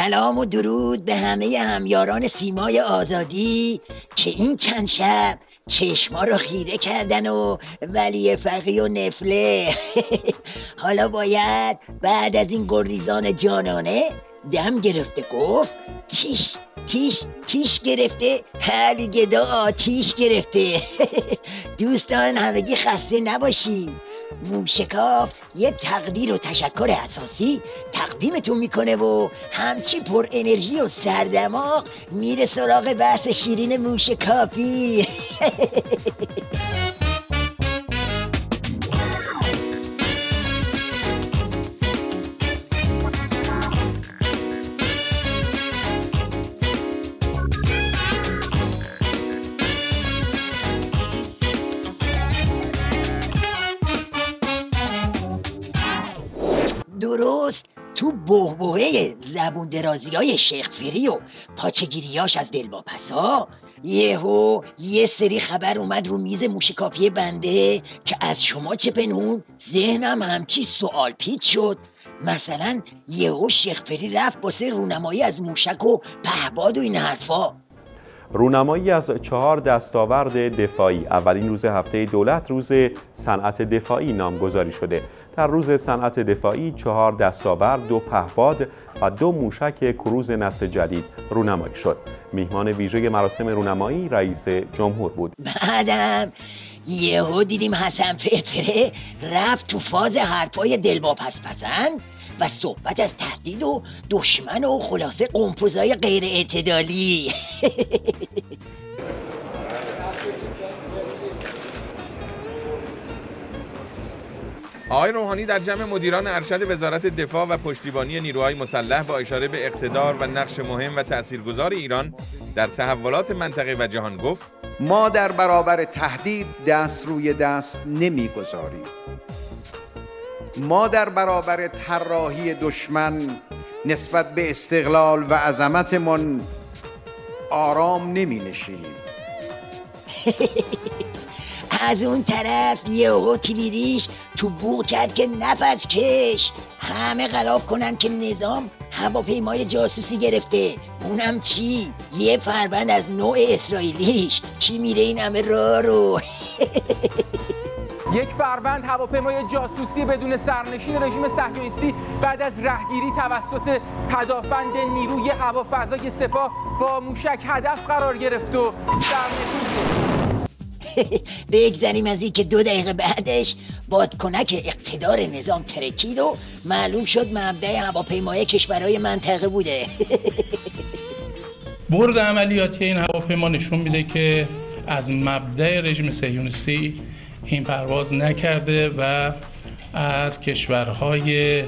سلام و درود به همه همیاران سیمای آزادی که این چند شب چشما رو خیره کردن و ولی فقی و نفله. حالا باید بعد از این گریزان جانانه دم گرفته گفت تیش تیش تیش گرفته، حالی گدا آتیش گرفته. دوستان همگی خسته نباشید. موشکاف یه تقدیر و تشکر اساسی تقدیمتون میکنه و همچی پر انرژی و سردماغ میره سراغ بحث شیرین موشکافی. درست تو بحبوحه زبون درازی های شیخ فری و پاچگیریاش از دلواپسا یه سری خبر اومد رو میز موشکافی بنده که از شما چه پنهون ذهنم همچی سوال پیچ شد. مثلا شیخ فری رفت واسه رونمایی از موشک و پهباد و این حرفا. رونمایی از 4 دستاورد دفاعی. اولین روز هفته دولت روز صنعت دفاعی نامگذاری شده. در روز صنعت دفاعی 4 دستاورد، 2 پهپاد و 2 موشک کروز نسل جدید رونمایی شد. میهمان ویژه مراسم رونمایی رئیس جمهور بود. بعدم یهو دیدیم حسن فلفله رفت تو فاز حرفای دلواپس پسند و صحبت از تهدید و دشمن و خلاصه قمپوزای غیر اعتدالی. آقای روحانی در جمع مدیران ارشد وزارت دفاع و پشتیبانی نیروهای مسلح با اشاره به اقتدار و نقش مهم و تاثیرگذار ایران در تحولات منطقه و جهان گفت: ما در برابر تهدید دست روی دست نمیگذاریم. ما در برابر طراحی دشمن نسبت به استقلال و عظمتمان آرام نمی نشینیم. از اون طرف یهو تیریش تو بوق کرد که نفس کش همه غلاف کنن که نظام هواپیمای جاسوسی گرفته. اونم چی؟ یه فروند از نوع اسرائیلیش. کی میره این همه راه رو؟ یک فروند هواپیمای جاسوسی بدون سرنشین رژیم صهیونیستی بعد از رهگیری توسط پدافند نیروی هوافضای سپاه با موشک هدف قرار گرفت و سرنگون شد. بگذاریم از این که 2 دقیقه بعدش بادکنک اقتدار نظام ترکید و معلوم شد مبدأ هواپیمای کشورهای منطقه بوده. برد عملیاتی این هواپیما نشون میده که از مبدأ رژیم صهیونیستی این پرواز نکرده و از کشورهای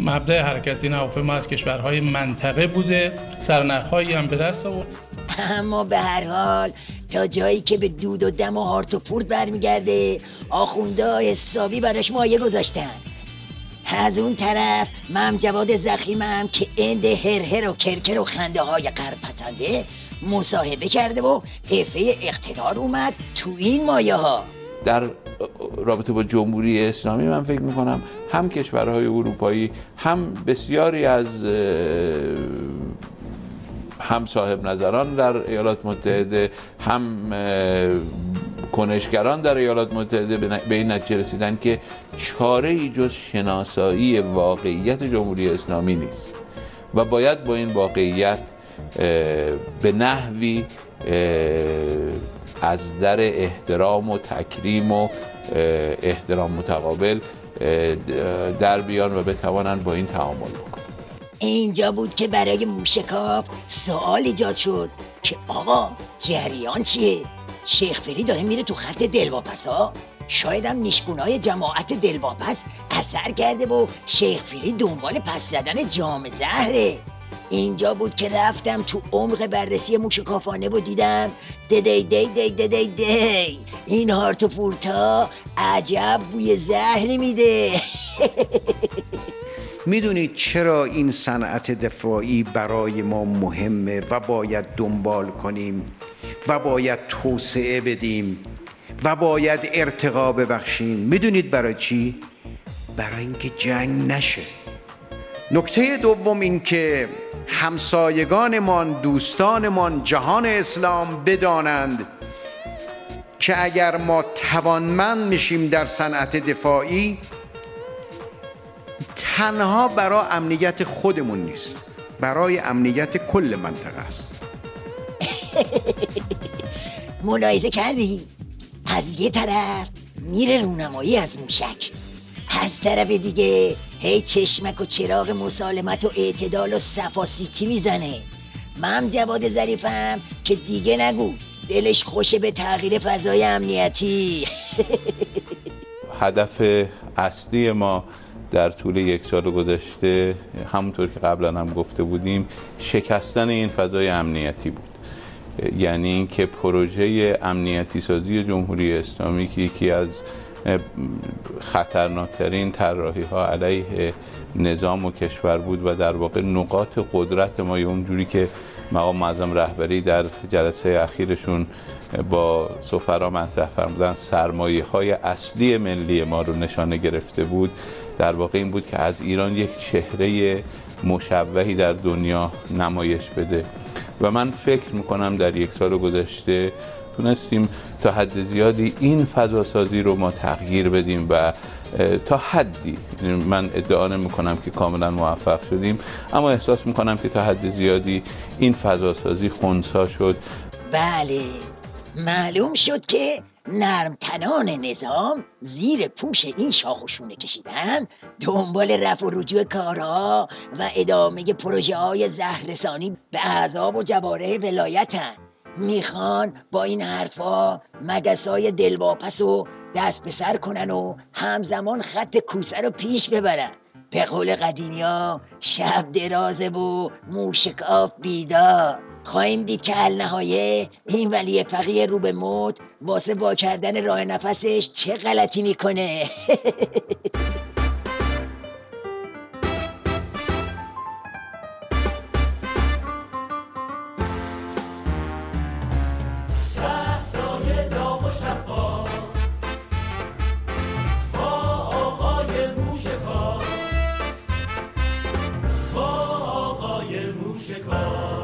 مبدأ حرکت این هواپیما از کشورهای منطقه بوده. سرنخ‌هایی هم به دست آورد. اما به هر حال تا جایی که به دود و دم و هارت و پورت برمیگرده آخوندا حسابی براش مایه گذاشتن. از اون طرف من جواد زخیمم که اند هر و کرکر و خنده های غرب پسنده مصاحبه کرده و حرفه اقتدار اومد تو این مایه ها. در رابطه با جمهوری اسلامی من فکر میکنم هم کشورهای اروپایی هم بسیاری از هم صاحب نظران در ایالات متحده هم کنشگران در ایالات متحده به این نتیجه رسیدن که چاره‌ای جز شناسایی واقعیت جمهوری اسلامی نیست و باید با این واقعیت به نحوی از در احترام و تکریم و احترام متقابل در بیان و بتوانند با این تعامل بکنند. اینجا بود که برای موشکاف سوال ایجاد شد که آقا جریان چیه؟ شیخ فری داره میره تو خط دلواپسا؟ شاید هم نیشگونای جماعت دلواپس اثر کرده و شیخ فری دنبال پس زدن جام زهره. اینجا بود که رفتم تو عمق بررسی موشکافانه و دیدم دی این هارت و پورتا عجب بوی زهری میده. میدونید چرا این صنعت دفاعی برای ما مهمه و باید دنبال کنیم و باید توسعه بدیم و باید ارتقا ببخشیم؟ میدونید برای چی؟ برای اینکه جنگ نشه. نکته دوم این که همسایگانمان، دوستانمان جهان اسلام بدانند که اگر ما توانمند میشیم در صنعت دفاعی، تنها برای امنیت خودمون نیست، برای امنیت کل منطقه است. ملاحظه کردی؟ از یه طرف میره رونمایی از موشک، از طرف دیگه هی چشمک و چراغ مسالمت و اعتدال و صفاسیتی میزنه. من جواد ظریفم که دیگه نگو دلش خوشه به تغییر فضای امنیتی. هدف اصلی ما در طول 1 سال گذشته، همونطور که قبلا هم گفته بودیم، شکستن این فضای امنیتی بود. یعنی اینکه پروژه امنیتی سازی جمهوری اسلامی که یکی از خطرناکترین طراحی‌ها علیه نظام و کشور بود و در واقع نقاط قدرت ما، اونجوری که مقام معظم رهبری در جلسه اخیرشون با سفرا مطرح فرمودن سرمایه‌های اصلی ملی ما رو نشانه گرفته بود، در واقع این بود که از ایران یک چهره مشوهی در دنیا نمایش بده. و من فکر میکنم در 1 سال گذشته تونستیم تا حد زیادی این فضاسازی رو ما تغییر بدیم و تا حدی، من ادعا نمی‌کنم که کاملا موفق شدیم، اما احساس میکنم که تا حد زیادی این فضاسازی خنثی شد. بله، معلوم شد که نرمتنان نظام زیر پوش این شاخوشونه کشیدن دنبال رفع و رجوع کارها و ادامه پروژه های زهررسانی به اعضاب و جوارح ولایتن. میخوان با این حرفا مگسای دلواپس و دست به سر کنن و همزمان خط کوسه رو پیش ببرن. به قول قدیمیا شب درازه و موشک آف بیدار. خواهیم دید که النهایه این ولی فقیه رو به موت واسه وا کردن راه نفسش چه غلطی میکنه. موشکار